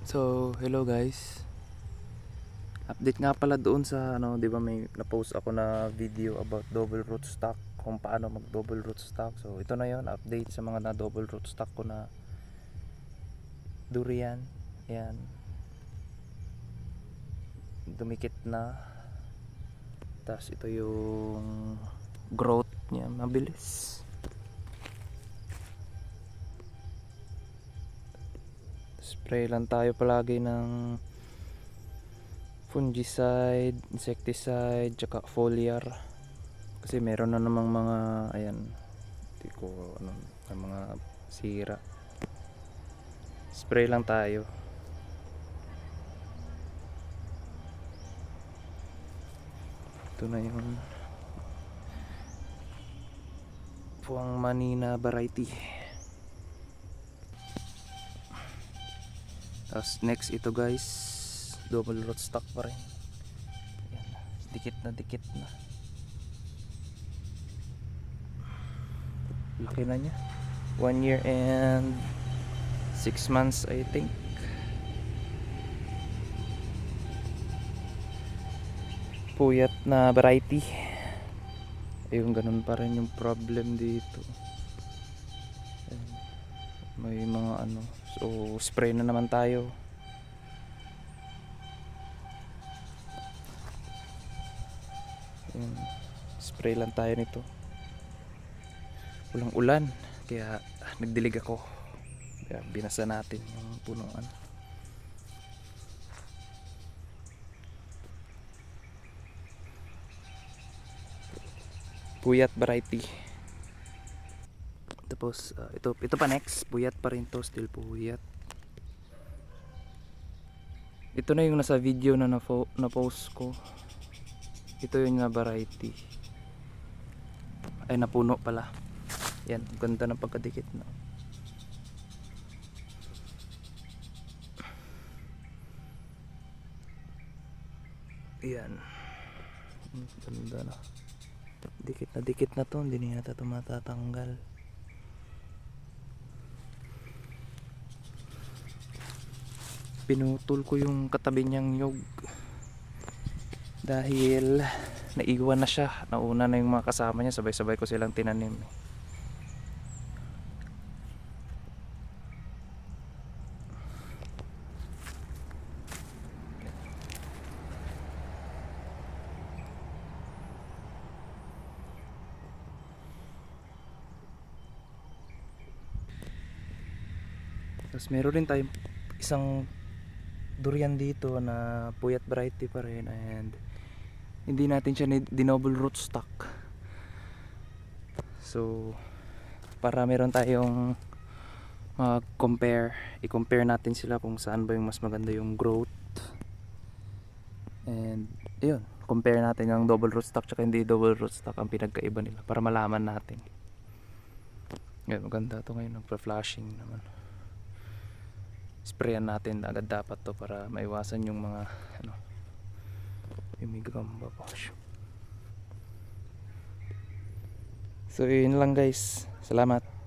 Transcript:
So, hello guys. Update nga pala doon sa 'di ba may na-post ako na video about double rootstock, kung paano mag double rootstock. So, ito na 'yon, update sa mga na double rootstock ko na durian. Ayan. Dumikit na. Tapos ito yung growth niya, mabilis. Spray lang tayo palagi ng fungicide, insecticide, tsaka foliar. Kasi meron na namang mga hindi ko may mga sira. Spray lang tayo. Ito na yung Puang Manina variety. Tapos next ito guys, double rootstock pa rin. Ayan, dikit na. Laki na niya. 1 year and 6 months I think. Puyat na variety. Ayun, ganun pa rin yung problem dito. Ayan, may mga so spray na naman tayo. Ayan, spray lang tayo nito. Walang ulan kaya nagdilig ako, kaya binasa natin yung punuan. Puyat variety. Tapos ito pa next, puyat pa rin to, still puyat. Ito na yung nasa video na na-post ko. Ito yung na variety. Ay, napuno pala. Yan, ganda ng pagkadikit na. Yan. Ganda na. Dikit na to, hindi na yata ito matatanggal. Pinutol ko yung katabi niyang nyug dahil naiwan na siya. Nauna na yung mga kasama niya, sabay-sabay ko silang tinanim. Tapos meron rin tayong isang durian dito na puyat variety pa rin, and hindi natin siya dinoble rootstock. So para meron tayong i-compare natin sila kung saan ba yung mas maganda yung growth. And yun, compare natin yung double rootstock tsaka hindi double rootstock, ang pinagkaiba nila para malaman natin. Ngayon, maganda to ngayon, nagpa-flashing naman. Sprayan natin agad dapat to para maiwasan yung mga yung may gamba pa. So yun lang guys, salamat.